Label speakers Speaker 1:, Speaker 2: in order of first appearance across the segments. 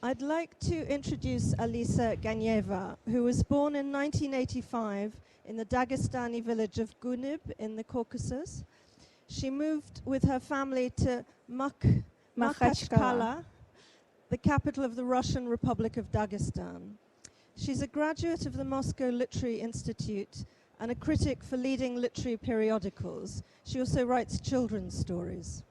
Speaker 1: I'd like to introduce Alisa Ganieva, who was born in 1985 in the Dagestani village of Gunib in the Caucasus. She moved with her family to Makhachkala, the capital of the Russian Republic of Dagestan. She's a graduate of the Moscow Literary Institute and a critic for leading literary periodicals. She also writes children's stories.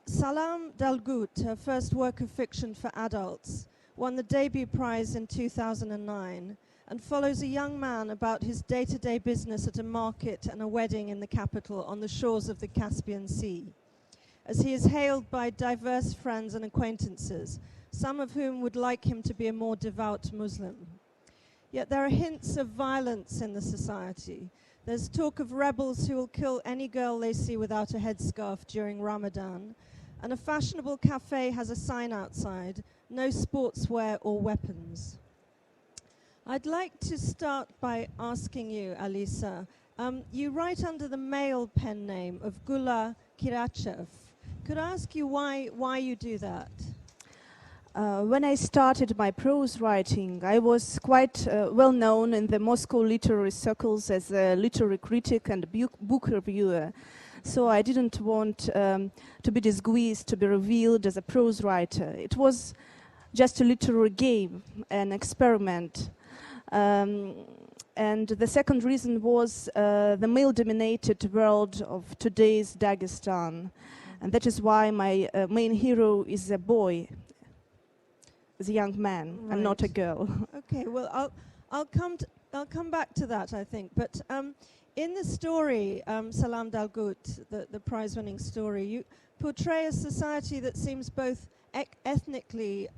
Speaker 1: Salam Dalgut, her first work of fiction for adults, won the debut prize in 2009 and follows a young man about his day-to-day business at a market and a wedding in the capital on the shores of the Caspian Sea, as he is hailed by diverse friends and acquaintances, some of whom would like him to be a more devout Muslim. Yet there are hints of violence in the society. There's talk of rebels who will kill any girl they see without a headscarf during Ramadan, and a fashionable cafe has a sign outside, no sportswear or weapons. I'd like to start by asking you, Alisa, you write under the male pen name of Gula Kirachev. Could I ask you why you do that?
Speaker 2: When I started my prose writing, I was quite well known in the Moscow literary circles as a literary critic and book reviewer. So I didn't want to be disguised, to be revealed as a prose writer. It was just a literary game, an experiment. And the second reason was the male-dominated world of today's Dagestan. And that is why my main hero is a boy, is a young man,
Speaker 1: right,
Speaker 2: and not a girl.
Speaker 1: Okay, well, I'll come back to that, I think. But in the story, Salam Dalgut, the prize-winning story, you portray a society that seems both ethnically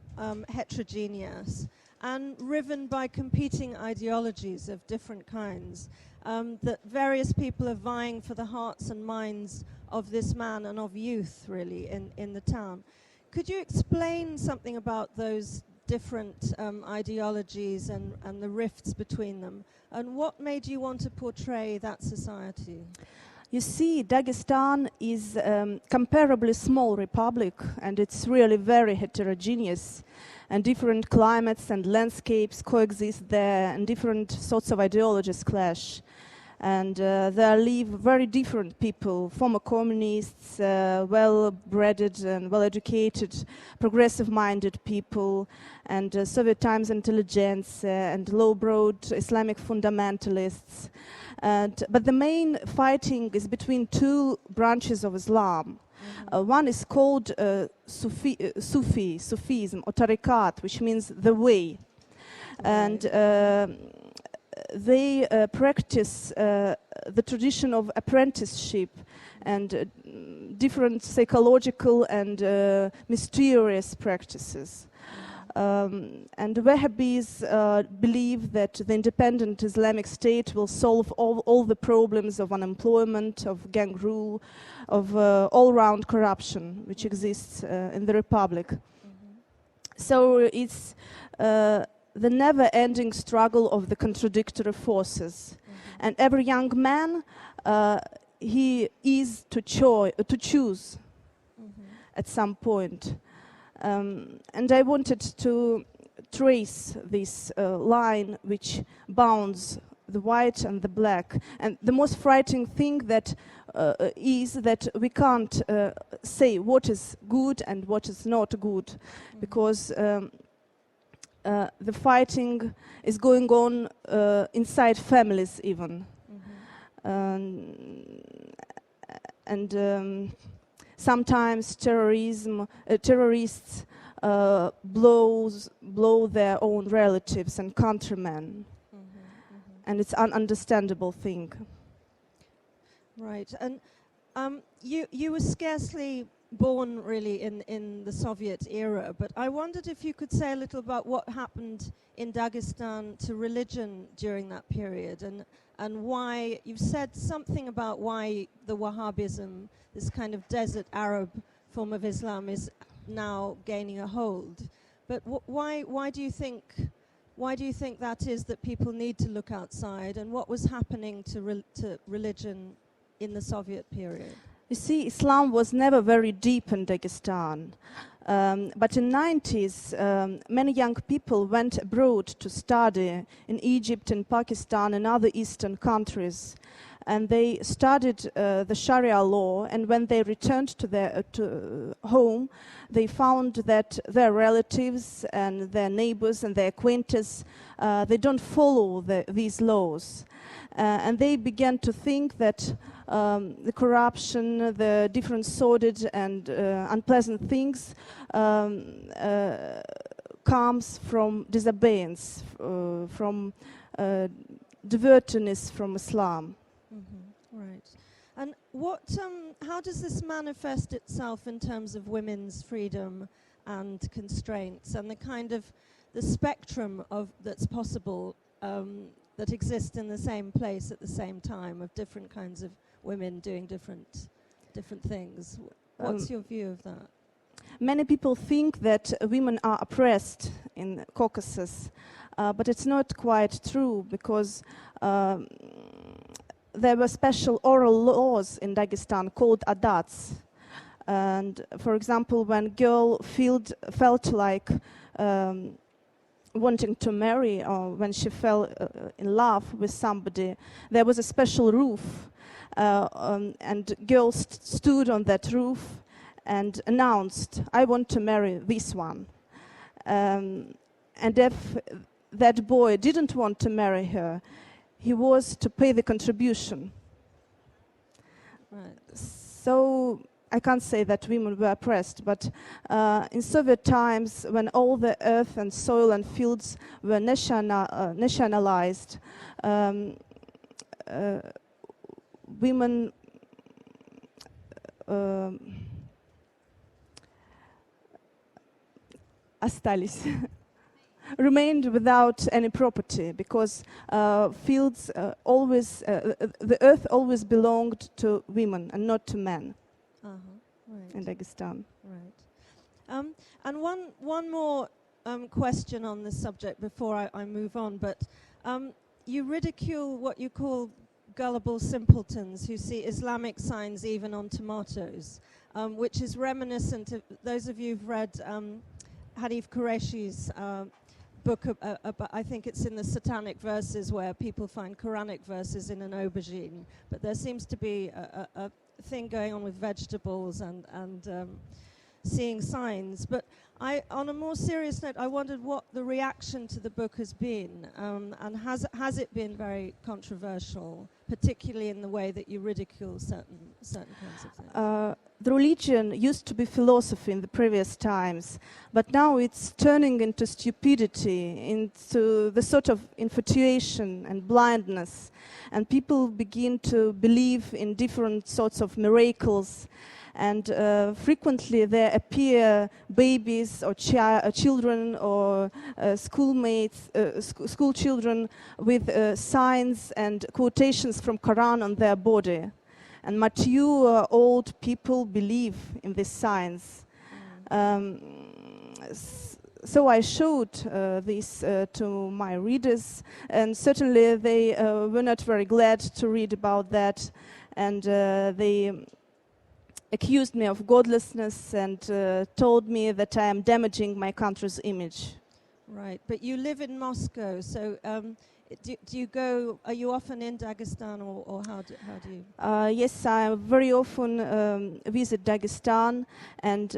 Speaker 1: heterogeneous and riven by competing ideologies of different kinds, that various people are vying for the hearts and minds of this man and of youth, really, in the town. Could you explain something about those different ideologies and the rifts between them? And what made you want to portray that society?
Speaker 2: You see, Dagestan is a comparably small republic, and it's really very heterogeneous, and different climates and landscapes coexist there, and different sorts of ideologies clash. And there live very different people, former communists, well-bred and well-educated, progressive-minded people, and Soviet times intelligentsia, and low-browed Islamic fundamentalists. But the main fighting is between two branches of Islam. One is called Sufism, or tariqat, which means the way. And they practice the tradition of apprenticeship and different psychological and mysterious practices. And Wahhabis believe that the independent Islamic State will solve all the problems of unemployment, of gang rule, of all-round corruption which exists in the Republic. So it's the never-ending struggle of the contradictory forces. And every young man, he is to choose at some point. And I wanted to trace this line which bounds the white and the black. And the most frightening thing that is that we can't say what is good and what is not good, because the fighting is going on inside families even. Sometimes terrorists blow their own relatives and countrymen. And it's an understandable thing.
Speaker 1: Right, and you were scarcely born really in the Soviet era, but I wondered if you could say a little about what happened in Dagestan to religion during that period, and why. You've said something about why the Wahhabism, this kind of desert Arab form of Islam, is now gaining a hold. But why do you think that is, that people need to look outside, and what was happening to religion in the Soviet period?
Speaker 2: You see, Islam was never very deep in Dagestan. But in 90s, many young people went abroad to study in Egypt and Pakistan and other Eastern countries. And they studied the Sharia law, and when they returned to their home, they found that their relatives and their neighbors and their acquaintances, they don't follow these laws. And they began to think that the corruption, the different sordid and unpleasant things comes from disobedience, from divertedness from Islam.
Speaker 1: Right. And how does this manifest itself in terms of women's freedom and constraints and the spectrum that's possible that exist in the same place at the same time of different kinds of women doing different things? What's your view of that?
Speaker 2: Many people think that women are oppressed in Caucasus, but it's not quite true, because there were special oral laws in Dagestan called adats. And for example, when a girl felt like wanting to marry, or when she fell in love with somebody, there was a special roof, and girls stood on that roof and announced, "I want to marry this one." And if that boy didn't want to marry her, he was to pay the contribution.
Speaker 1: Right.
Speaker 2: So I can't say that women were oppressed, but in Soviet times, when all the earth and soil and fields were nationalized, women остались. Remained without any property, because fields the earth always belonged to women and not to men.
Speaker 1: Right.
Speaker 2: In Dagestan.
Speaker 1: Right. And one more question on this subject before I move on, but you ridicule what you call gullible simpletons who see Islamic signs even on tomatoes, which is reminiscent of those of you who've read Hadith Qureshi's book, I think it's in the Satanic Verses, where people find Quranic verses in an aubergine, but there seems to be a thing going on with vegetables and seeing signs. But on a more serious note, I wondered what the reaction to the book has been, and has it been very controversial, particularly in the way that you ridicule certain kinds of things?
Speaker 2: The religion used to be philosophy in the previous times, but now it's turning into stupidity, into the sort of infatuation and blindness, and people begin to believe in different sorts of miracles, and frequently there appear babies or children or school children with signs and quotations from Quran on their body. And mature old people believe in these signs. So I showed this to my readers, and certainly they were not very glad to read about that, and they accused me of godlessness and told me that I am damaging my country's image.
Speaker 1: Right, but you live in Moscow, so do you go? Are you often in Dagestan, or how do you?
Speaker 2: Yes, I very often visit Dagestan, and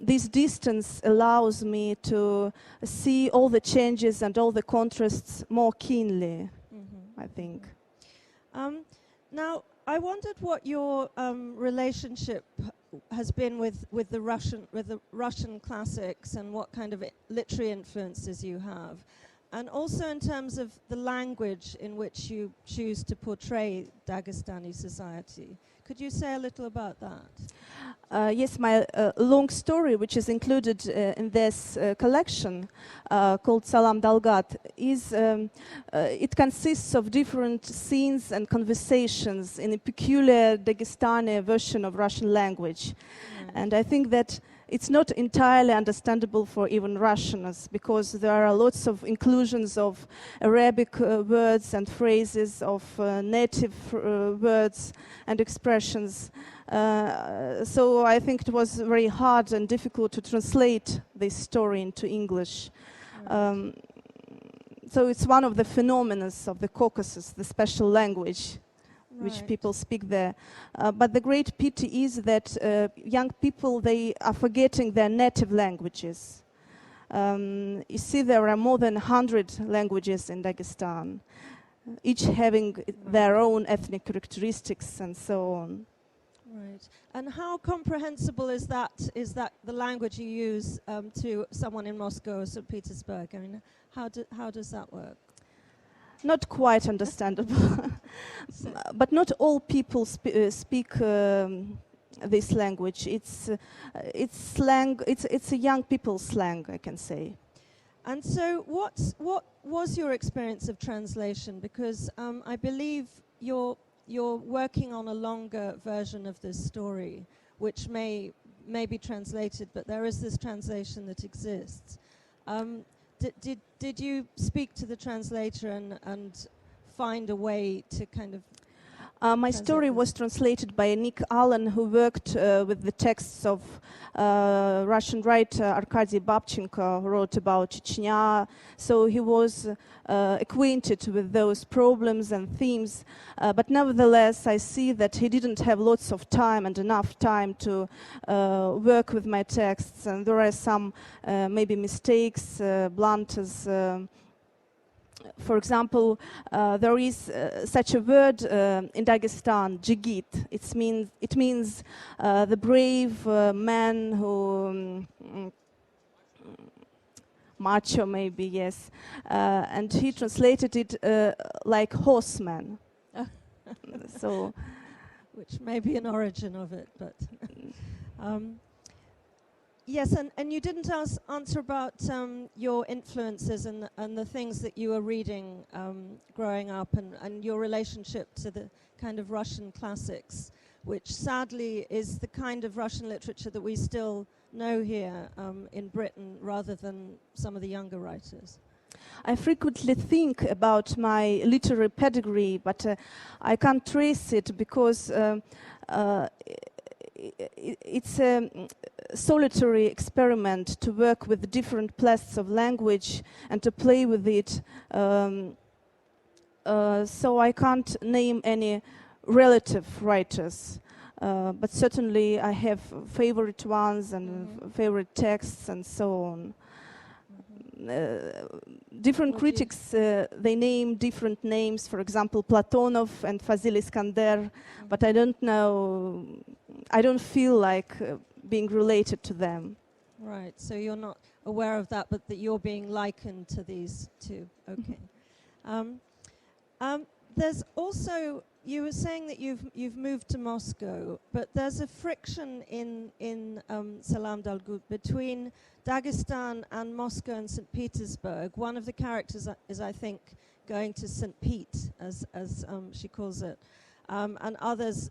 Speaker 2: this distance allows me to see all the changes and all the contrasts more keenly, I think.
Speaker 1: Now, I wondered what your relationship has been with the Russian classics, and what kind of literary influences you have. And also in terms of the language in which you choose to portray Dagestani society. Could you say a little about that?
Speaker 2: Yes, my long story, which is included in this collection, called Salam Dalgat, it consists of different scenes and conversations in a peculiar Dagestani version of Russian language. And I think that it's not entirely understandable for even Russians, because there are lots of inclusions of Arabic words and phrases, of native words and expressions. So I think it was very hard and difficult to translate this story into English.
Speaker 1: Right.
Speaker 2: So it's one of the phenomena of the Caucasus, the special language which
Speaker 1: Right.
Speaker 2: people speak there. But the great pity is that young people, they are forgetting their native languages. You see, there are more than 100 languages in Dagestan, each having their own ethnic characteristics and so on.
Speaker 1: Right. And how comprehensible is that? Is that the language you use to someone in Moscow or St. Petersburg? I mean, how does that work?
Speaker 2: Not quite understandable, but not all people speak this language. It's slang. It's a young people's slang, I can say.
Speaker 1: And so, what was your experience of translation? Because I believe you're working on a longer version of this story, which may be translated, but there is this translation that exists. Did you speak to the translator and find a way to kind of...
Speaker 2: My story was translated by Nick Allen, who worked with the texts of Russian writer Arkady Babchenko, who wrote about Chechnya. So he was acquainted with those problems and themes. But nevertheless, I see that he didn't have lots of time and enough time to work with my texts. And there are some maybe mistakes, blunders. For example, there is such a word in Dagestan, jigit. It means the brave man who macho, maybe, yes. And he translated it like horseman. So,
Speaker 1: which may be an origin of it, but yes, and you didn't answer about your influences and the things that you were reading growing up and your relationship to the kind of Russian classics, which sadly is the kind of Russian literature that we still know here in Britain rather than some of the younger writers.
Speaker 2: I frequently think about my literary pedigree, but I can't trace it because it's a solitary experiment to work with different plasts of language and to play with it. So I can't name any relative writers, but certainly I have favorite ones and favorite texts and so on. Different critics, they name different names, for example, Platonov and Fazil Iskander, but I don't know, I don't feel like being related to them.
Speaker 1: Right, so you're not aware of that, but that you're being likened to these two. Okay. There's also, you were saying that you've moved to Moscow, but there's a friction in Salam Dalgut between Dagestan and Moscow and St. Petersburg. One of the characters is, I think, going to St. Pete, as she calls it, and others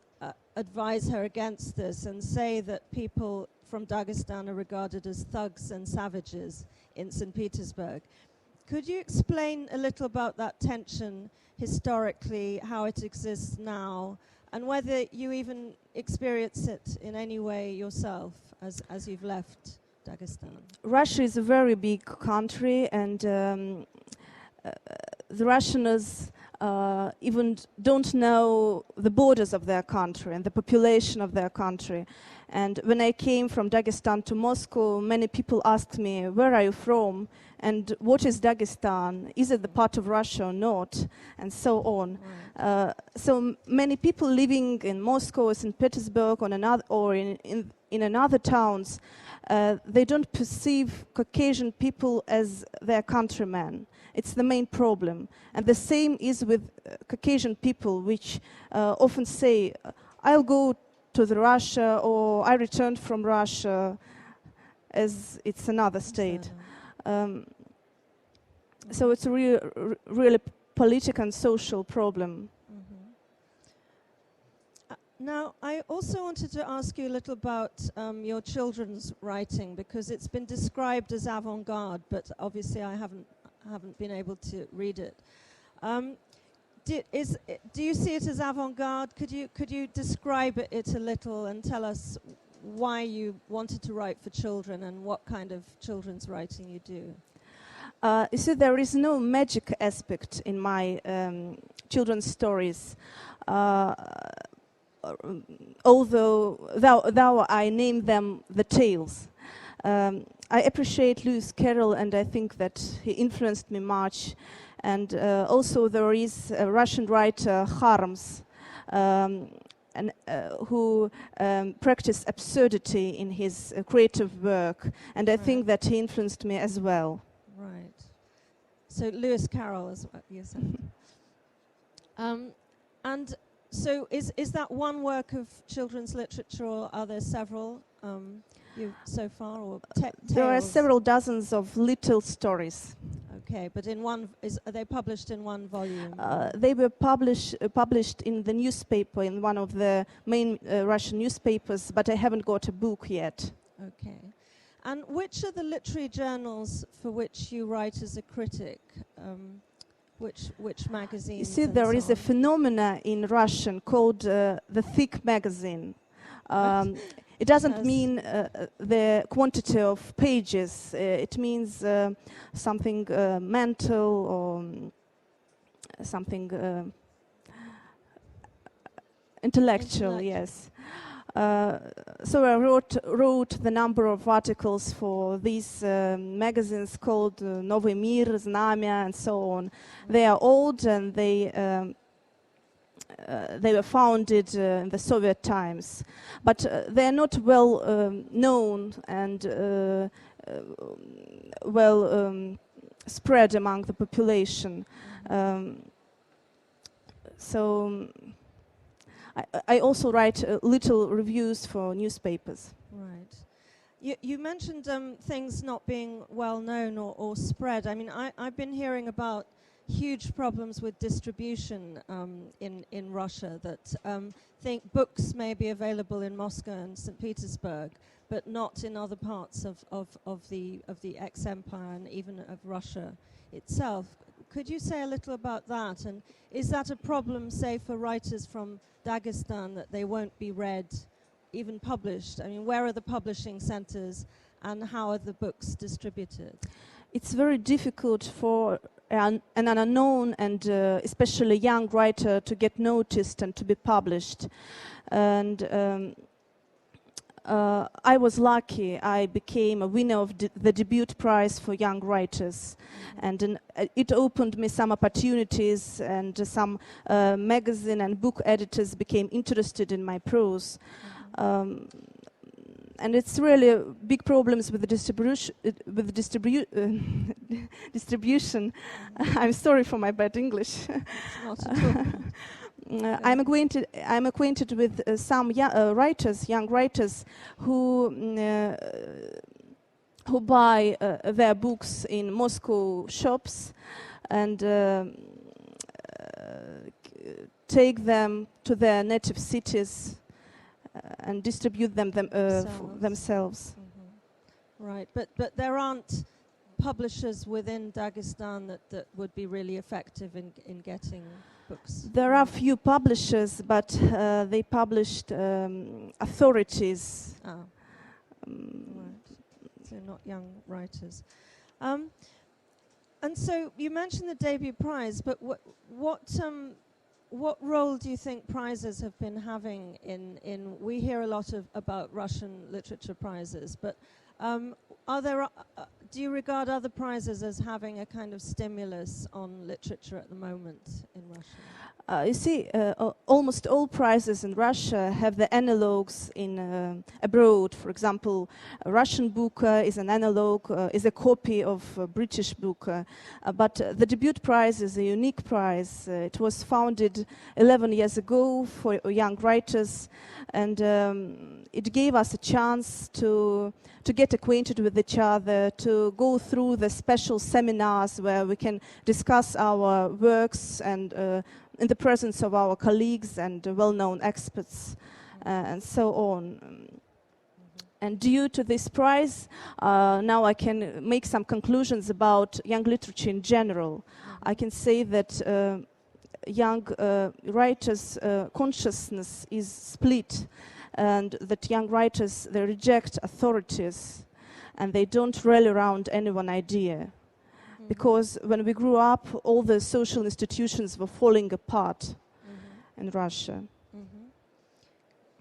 Speaker 1: advise her against this and say that people from Dagestan are regarded as thugs and savages in St. Petersburg. Could you explain a little about that tension historically, how it exists now, and whether you even experience it in any way yourself as you've left Dagestan?
Speaker 2: Russia is a very big country, and the Russians even don't know the borders of their country and the population of their country. And when I came from Dagestan to Moscow, many people asked me, where are you from? And what is Dagestan? Is it the part of Russia or not? And so on. Right. So many people living in Moscow, St. Petersburg, or in another towns, they don't perceive Caucasian people as their countrymen. It's the main problem. And the same is with Caucasian people, which often say, I'll go to the Russia, or I returned from Russia, as it's another state. So it's a really political and social problem.
Speaker 1: Now, I also wanted to ask you a little about your children's writing, because it's been described as avant-garde, but obviously I haven't been able to read it. do you see it as avant-garde? Could you describe it a little and tell us why you wanted to write for children and what kind of children's writing you do?
Speaker 2: You see, there is no magic aspect in my children's stories. Although I name them the tales. I appreciate Lewis Carroll, and I think that he influenced me much. And also there is a Russian writer, Harms, who practiced absurdity in his creative work, and I think that he influenced me as well.
Speaker 1: Right. So Lewis Carroll is what you said. And so is that one work of children's literature, or are there several so far, or
Speaker 2: there are several dozens of little stories.
Speaker 1: Okay, but are they published in one volume?
Speaker 2: They were published in the newspaper, in one of the main Russian newspapers, but I haven't got a book yet.
Speaker 1: Okay. And which are the literary journals for which you write as a critic? Which magazines?
Speaker 2: You see, there is a phenomena in Russian called the thick magazine. It doesn't mean the quantity of pages. It means something mental or something intellectual. Yes. So I wrote the number of articles for these magazines called Novy Mir, Znamya, and so on. They are old, and they were founded in the Soviet times, but they are not well known and well spread among the population. So I also write little reviews for newspapers.
Speaker 1: Right. You mentioned things not being well known or spread. I mean, I've been hearing about huge problems with distribution in Russia, that think books may be available in Moscow and St. Petersburg, but not in other parts of the ex-empire and even of Russia itself. Could you say a little about that? And is that a problem, say, for writers from Dagestan, that they won't be read, even published? I mean, where are the publishing centers and how are the books distributed?
Speaker 2: It's very difficult for an unknown and especially young writer to get noticed and to be published. And I was lucky. I became a winner of the debut prize for young writers, and it opened me some opportunities, and some magazine and book editors became interested in my prose. And it's really big problems with the distribution. I'm sorry for my bad English.
Speaker 1: Not at all.
Speaker 2: I'm acquainted with some young writers who buy their books in Moscow shops and take them to their native cities and distribute them themselves.
Speaker 1: Mm-hmm. Right, but there aren't publishers within Dagestan that would be really effective in getting books?
Speaker 2: There are few publishers, but they published authorities.
Speaker 1: Right. So not young writers. And so you mentioned the debut prize, but what role do you think prizes have been having in we hear a lot about Russian literature prizes, but do you regard other prizes as having a kind of stimulus on literature at the moment in Russia?
Speaker 2: You see, almost all prizes in Russia have the analogues in abroad. For example, a Russian book is an analog, is a copy of a British book. But the debut prize is a unique prize. It was founded 11 years ago for young writers, and it gave us a chance to get acquainted with each other, to go through the special seminars where we can discuss our works and in the presence of our colleagues and well-known experts and so on. And due to this prize, now I can make some conclusions about young literature in general. I can say that young writers' consciousness is split, and that young writers, they reject authorities and they don't rally around any one idea. Because when we grew up, all the social institutions were falling apart in Russia.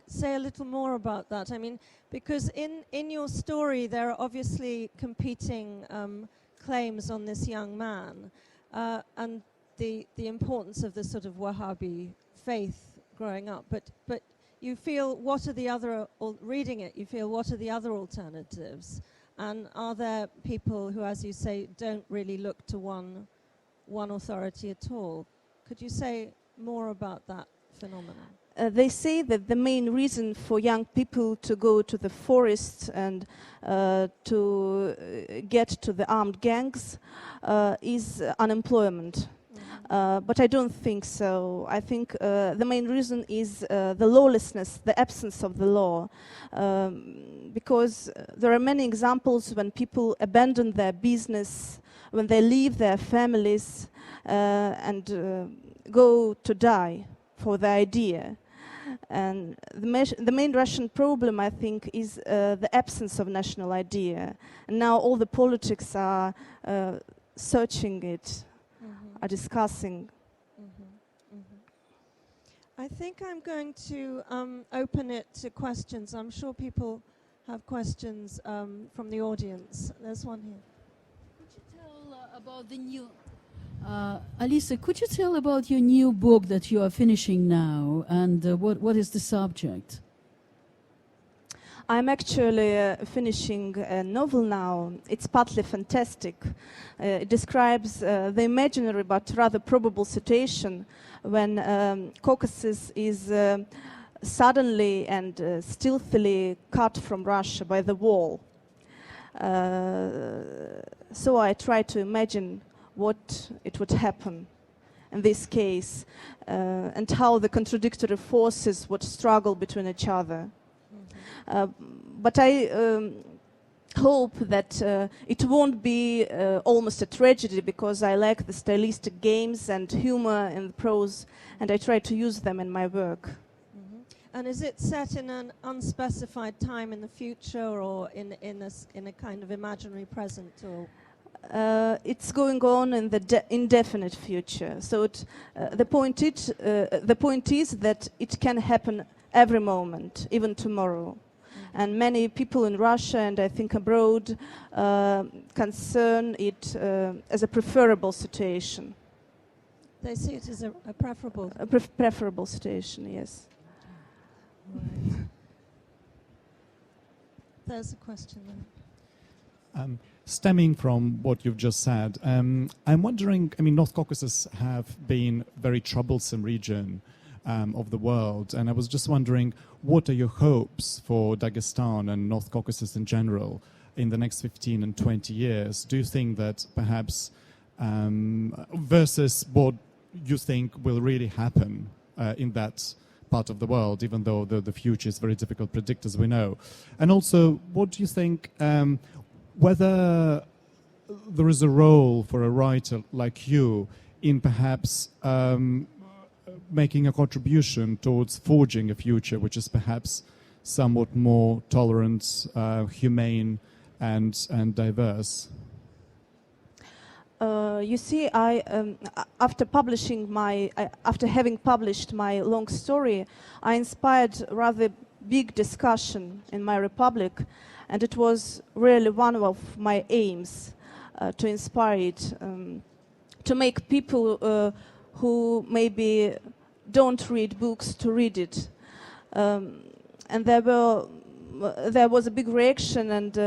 Speaker 1: Say a little more about that. I mean, because in your story there are obviously competing claims on this young man and the importance of the sort of Wahhabi faith growing up. But you feel, what are the other, reading it, you feel, what are the other alternatives? And are there people who, as you say, don't really look to one authority at all? Could you say more about that phenomenon?
Speaker 2: They say that the main reason for young people to go to the forest and to get to the armed gangs is unemployment. But I don't think so. I think the main reason is the lawlessness, the absence of the law. Because there are many examples when people abandon their business, when they leave their families and go to die for the idea. And the main Russian problem, I think, is the absence of national idea. And now all the politics are searching it, are discussing.
Speaker 1: I think I'm going to open it to questions. I'm sure people have questions from the audience. There's one here.
Speaker 3: Could you tell about the new... Alisa, could you tell about your new book that you are finishing now, and what is the subject?
Speaker 2: I'm actually finishing a novel now. It's partly fantastic. It describes the imaginary but rather probable situation when Caucasus is suddenly and stealthily cut from Russia by the wall. So I try to imagine what it would happen in this case and how the contradictory forces would struggle between each other. But I hope that it won't be almost a tragedy, because I like the stylistic games and humor in the prose, and I try to use them in my work.
Speaker 1: And is it set in an unspecified time in the future, or in a kind of imaginary present? Or
Speaker 2: it's going on in the indefinite future. So the point is that it can happen every moment, even tomorrow. And many people in Russia, and I think abroad, concern it as a preferable situation.
Speaker 1: They see it as a preferable...
Speaker 2: preferable situation, yes.
Speaker 1: Right. There's a question there.
Speaker 4: Stemming from what you've just said, I'm wondering, I mean, North Caucasus have been a very troublesome region of the world, and I was just wondering, what are your hopes for Dagestan and North Caucasus in general in the next 15 and 20 years? Do you think that perhaps, versus what you think will really happen in that part of the world, even though the future is very difficult to predict, as we know? And also, what do you think, whether there is a role for a writer like you in perhaps making a contribution towards forging a future which is perhaps somewhat more tolerant, humane, and diverse?
Speaker 2: You see, after having published my long story, I inspired rather big discussion in my republic, and it was really one of my aims to inspire it, to make people who maybe don't read books to read it. And there was a big reaction, and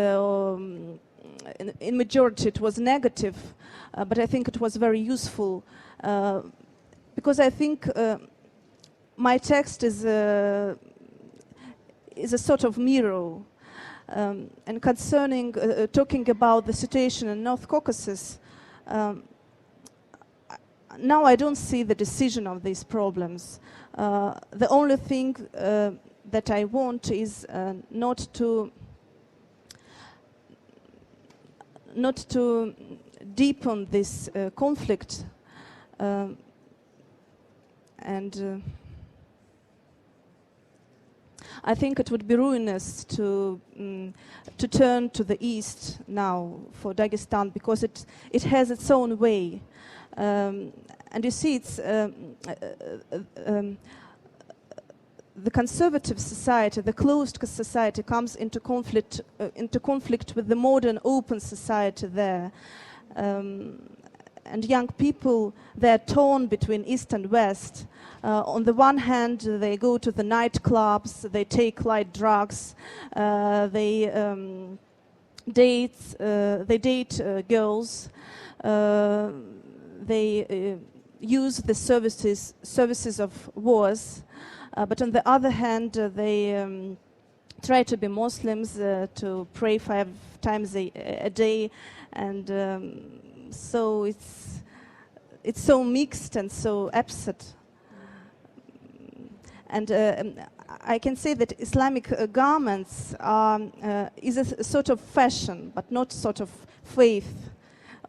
Speaker 2: in majority it was negative, but I think it was very useful, because I think my text is a sort of mirror. And concerning talking about the situation in North Caucasus, now I don't see the decision of these problems. The only thing that I want is not to deepen this conflict, and I think it would be ruinous to turn to the east now for Dagestan, because it has its own way, and you see it's the conservative society, the closed society, comes into conflict with the modern open society there. And young people, they're torn between East and West. On the one hand, they go to the nightclubs, they take light drugs, they date girls, they use the services of wars. But on the other hand, they try to be Muslims, to pray 5 times a day, and so it's so mixed and so upset. And I can say that Islamic garments is a sort of fashion, but not sort of faith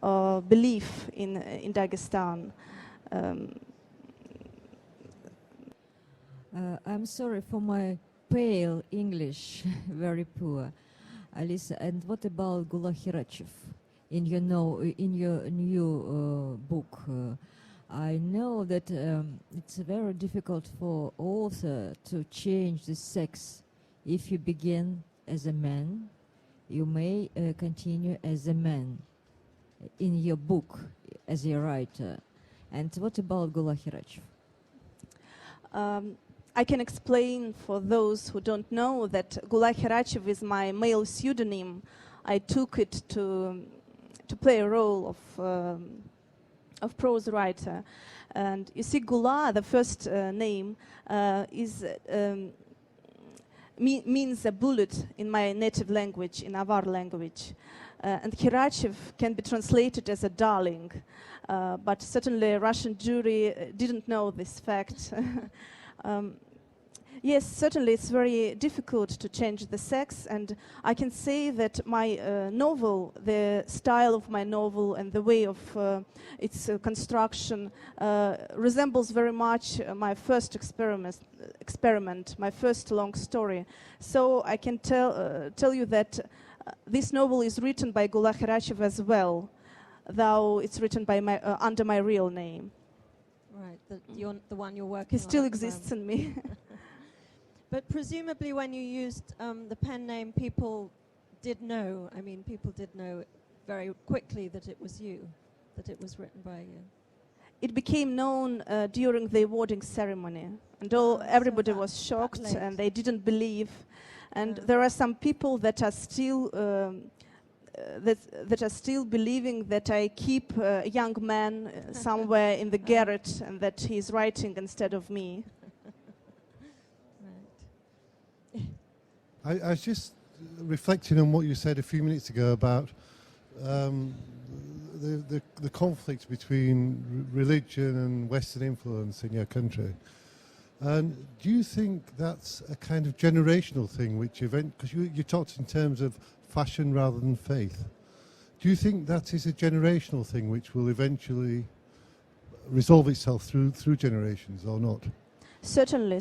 Speaker 2: or belief in Dagestan.
Speaker 5: I'm sorry for my pale English, very poor, Alisa. And what about Gula Hirachev? In your new book, I know that it's very difficult for author to change the sex. If you begin as a man, you may continue as a man in your book as a writer. And what about Gula Hirachev?
Speaker 2: I can explain for those who don't know that Gula Hirachev is my male pseudonym. I took it to play a role of prose writer. And you see, Gula, the first name, means a bullet in my native language, in Avar language. And Hirachev can be translated as a darling, but certainly a Russian jury didn't know this fact. Yes, certainly it's very difficult to change the sex, and I can say that my novel, the style of my novel and the way of its construction resembles very much my first experiment, my first long story. So I can tell you that this novel is written by Gula Hirachev as well, though it's written by under my real name.
Speaker 1: Right, the one you're working on.
Speaker 2: He still exists in me.
Speaker 1: But presumably when you used the pen name, people did know. I mean, people did know very quickly that it was you, that it was written by you.
Speaker 2: It became known during the awarding ceremony, and everybody was shocked, and they didn't believe. And there are some people that are still that are still believing that I keep a young man somewhere in the garret, and that he's writing instead of me.
Speaker 6: I was just reflecting on what you said a few minutes ago about the conflict between religion and Western influence in your country. And do you think that's a kind of generational thing, because you talked in terms of fashion rather than faith. Do you think that is a generational thing which will eventually resolve itself through generations or not?
Speaker 2: Certainly.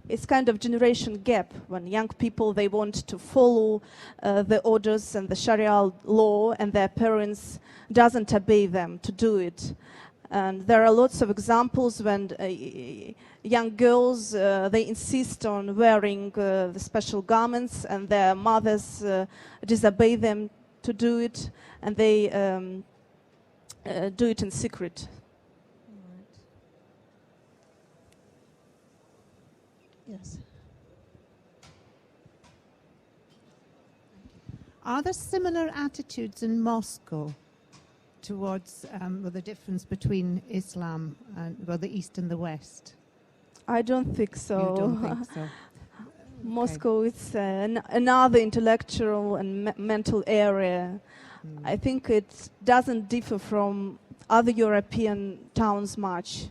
Speaker 2: It's kind of generation gap when young people, they want to follow the orders and the Sharia law, and their parents doesn't obey them to do it. And there are lots of examples when young girls, they insist on wearing the special garments, and their mothers disobey them to do it, and they do it in secret.
Speaker 1: Yes.
Speaker 7: Are there similar attitudes in Moscow towards the difference between Islam and the East and the West?
Speaker 2: I don't think so.
Speaker 7: You don't think so?
Speaker 2: Moscow is another intellectual and mental area. I think it doesn't differ from other European towns much.